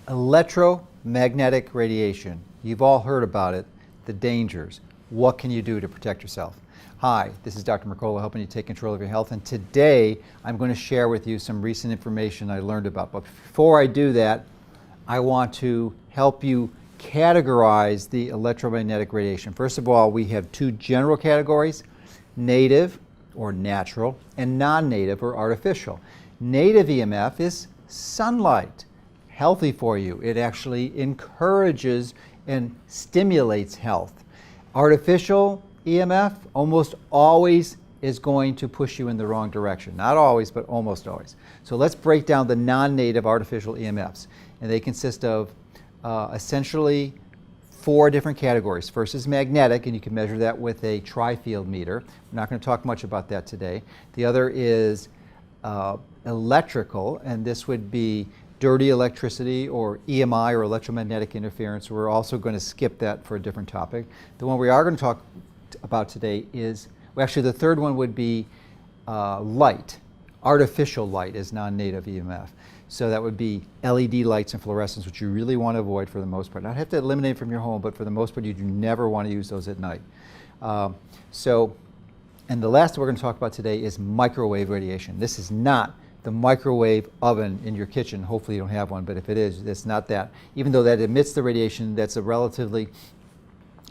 Electromagnetic radiation. You've all heard about it, the dangers. What can you do to protect yourself? Hi, this is Dr. Mercola, helping you take control of your health, and today I'm going to share with you some recent information I learned about. But before I do that, I want to help you categorize the electromagnetic radiation. First of all, we have two general categories: native or natural and non-native or artificial. Native EMF is sunlight. Healthy for you. It actually encourages and stimulates health. Artificial EMF almost always is going to push you in the wrong direction. Not always, but almost always. So let's break down the non-native artificial EMFs. And they consist of essentially four different categories. First is magnetic, and you can measure that with a tri-field meter. We're not going to talk much about that today. The other is electrical, and this would be dirty electricity or EMI or electromagnetic interference. We're also going to skip that for a different topic. The one we are going to talk about today is, well, actually the third one would be light. Artificial light is non-native EMF. So that would be LED lights and fluorescents, which you really want to avoid for the most part. Not have to eliminate from your home, but for the most part you do never want to use those at night. And the last we're going to talk about today is microwave radiation. This is not the microwave oven in your kitchen. Hopefully you don't have one, but if it is, it's not that. Even though that emits the radiation, that's a relatively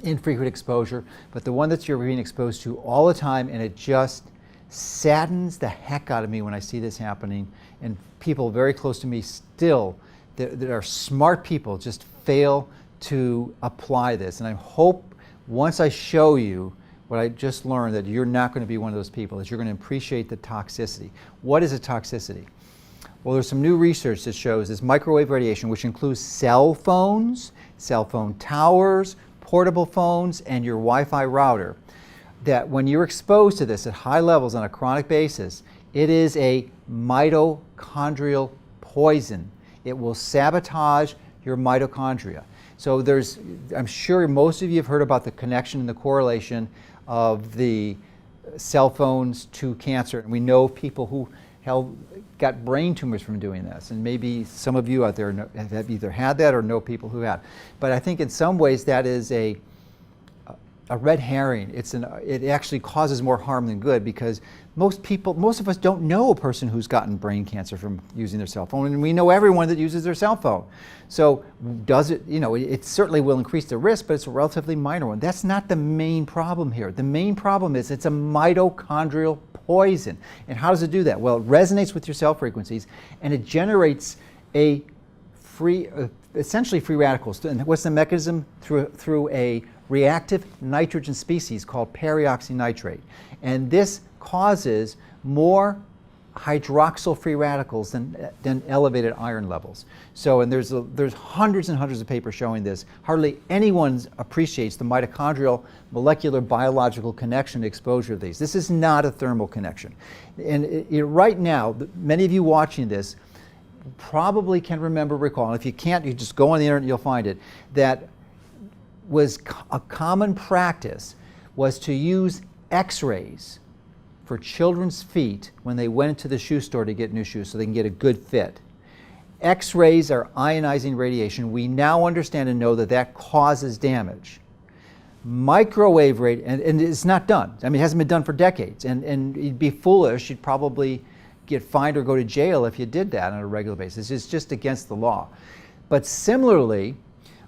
infrequent exposure, but the one that you're being exposed to all the time, and it just saddens the heck out of me when I see this happening, and people very close to me still, that are smart people, just fail to apply this. And I hope once I show you what I just learned, that you're not going to be one of those people, that you're going to appreciate the toxicity. What is a toxicity? Well, there's some new research that shows this microwave radiation, which includes cell phones, cell phone towers, portable phones, and your Wi-Fi router, that when you're exposed to this at high levels on a chronic basis, it is a mitochondrial poison. It will sabotage your mitochondria. So I'm sure most of you have heard about the connection and the correlation of the cell phones to cancer. And we know people who got brain tumors from doing this. And maybe some of you out there have either had that or know people who have. But I think in some ways that is a red herring. It actually causes more harm than good, because most of us don't know a person who's gotten brain cancer from using their cell phone, and we know everyone that uses their cell phone. So does it, it certainly will increase the risk, but it's a relatively minor one. That's not the main problem here. The main problem is it's a mitochondrial poison. And how does it do that? Well, it resonates with your cell frequencies, and it generates essentially free radicals. And what's the mechanism? Through a reactive nitrogen species called peroxynitrate. And this causes more hydroxyl free radicals than elevated iron levels. So, and there's hundreds and hundreds of papers showing this. Hardly anyone appreciates the mitochondrial molecular biological connection to exposure to these. This is not a thermal connection. And right now, many of you watching this probably can recall, and if you can't, you just go on the internet and you'll find it, that was a common practice was to use x-rays for children's feet when they went into the shoe store to get new shoes so they can get a good fit. X-rays are ionizing radiation. We now understand and know that that causes damage. Microwave radiation, and it's not done. I mean, it hasn't been done for decades, and you'd be foolish. You'd probably get fined or go to jail if you did that on a regular basis. It's just against the law. But similarly,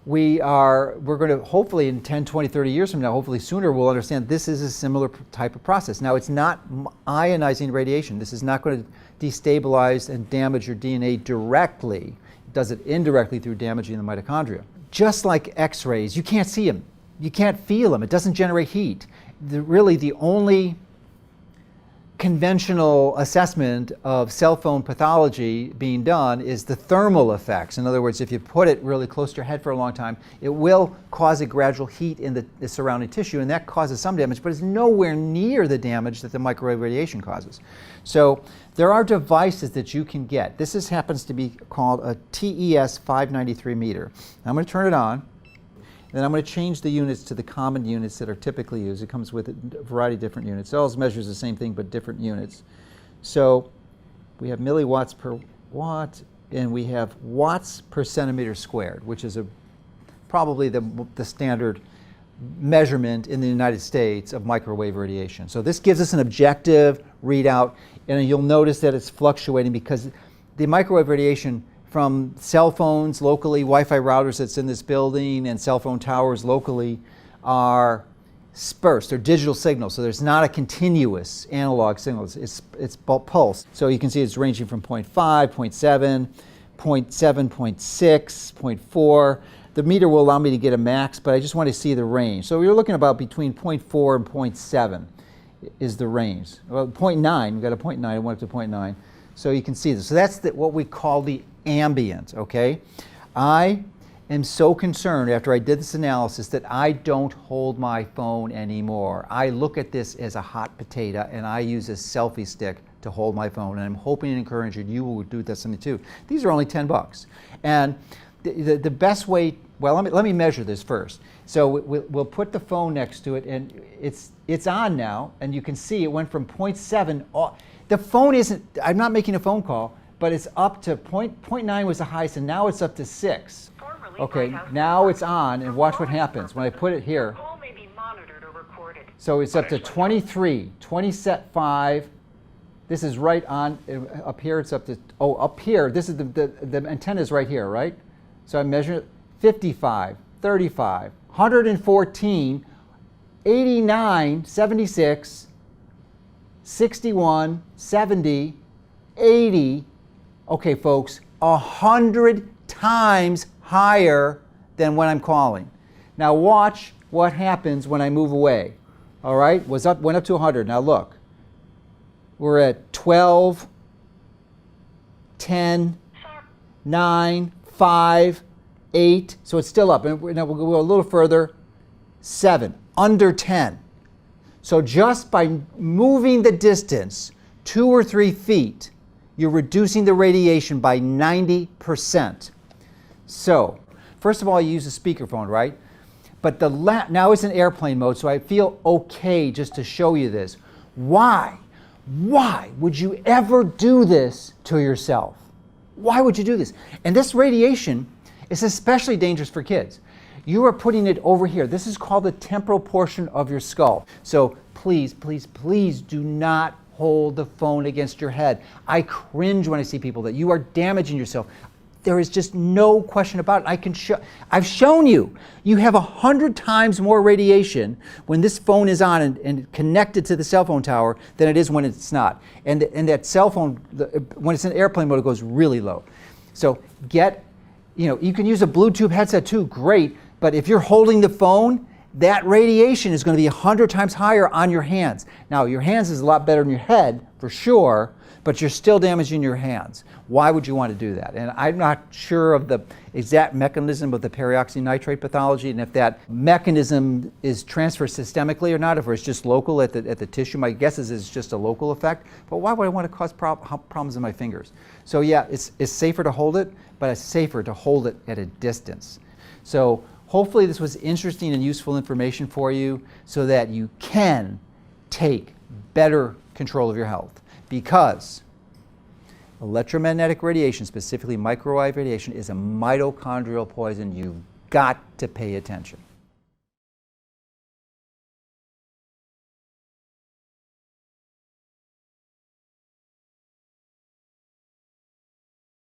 we're going to, hopefully in 10, 20, 30 years from now, hopefully sooner, we'll understand this is a similar type of process. Now, it's not ionizing radiation. This is not going to destabilize and damage your DNA directly. It does it indirectly through damaging the mitochondria. Just like X-rays, you can't see them. You can't feel them. It doesn't generate heat. Really, the only conventional assessment of cell phone pathology being done is the thermal effects. In other words, if you put it really close to your head for a long time, it will cause a gradual heat in the surrounding tissue, and that causes some damage, but it's nowhere near the damage that the microwave radiation causes. So there are devices that you can get. This happens to be called a TES 593 meter. Now I'm going to turn it on. Then I'm going to change the units to the common units that are typically used. It comes with a variety of different units. It always measures the same thing, but different units. So we have milliwatts per watt, and we have watts per centimeter squared, which is probably the standard measurement in the United States of microwave radiation. So this gives us an objective readout, and you'll notice that it's fluctuating because the microwave radiation from cell phones locally, Wi-Fi routers that's in this building, and cell phone towers locally are dispersed. They're digital signals, so there's not a continuous analog signal. It's pulse. So you can see it's ranging from 0.5, 0.7, 0.7, 0.6, 0.4. The meter will allow me to get a max, but I just want to see the range. So we're looking about between 0.4 and 0.7 is the range. Well, 0.9, we've got a 0.9, I went up to 0.9. So you can see this. So that's what we call the ambient, okay? I am so concerned after I did this analysis that I don't hold my phone anymore. I look at this as a hot potato, and I use a selfie stick to hold my phone, and I'm hoping and encouraging you will do this too. These are only $10. And the best way, well, let me measure this first. So we'll put the phone next to it, and it's on now, and you can see it went from 0.7. The phone isn't, I'm not making a phone call, but it's up to 0.9 was the highest, and now it's up to 6. Okay, now it's on, and watch what happens when I put it here. So it's up to 23, 25. This is right on, up here it's up to, oh, up here, this is the antenna is right here, right? So I measure 55, 35, 114, 89, 76, 61, 70, 80. Okay, folks, 100 times higher than when I'm calling. Now watch what happens when I move away. All right, went up to 100. Now look, we're at 12, 10, 9, 5, 8. So it's still up. And now we'll go a little further. 7, under 10. So just by moving the distance 2 or 3 feet, you're reducing the radiation by 90%. So, first of all, you use a speakerphone, right? But now it's in airplane mode, so I feel okay just to show you this. Why? Why would you ever do this to yourself? Why would you do this? And this radiation is especially dangerous for kids. You are putting it over here. This is called the temporal portion of your skull. So please, please, please do not hold the phone against your head. I cringe when I see people that you are damaging yourself. There is just no question about it. I've shown you. You have 100 times more radiation when this phone is on and connected to the cell phone tower than it is when it's not. And that cell phone, when it's in airplane mode, it goes really low. So you can use a Bluetooth headset too, great. But if you're holding the phone, that radiation is going to be 100 times higher on your hands. Now, your hands is a lot better than your head, for sure, but you're still damaging your hands. Why would you want to do that? And I'm not sure of the exact mechanism of the peroxynitrate pathology, and if that mechanism is transferred systemically or not, if it's just local at the tissue. My guess is it's just a local effect, but why would I want to cause problems in my fingers? So yeah, it's safer to hold it, but it's safer to hold it at a distance. So hopefully this was interesting and useful information for you so that you can take better control of your health, because electromagnetic radiation, specifically microwave radiation, is a mitochondrial poison. You've got to pay attention.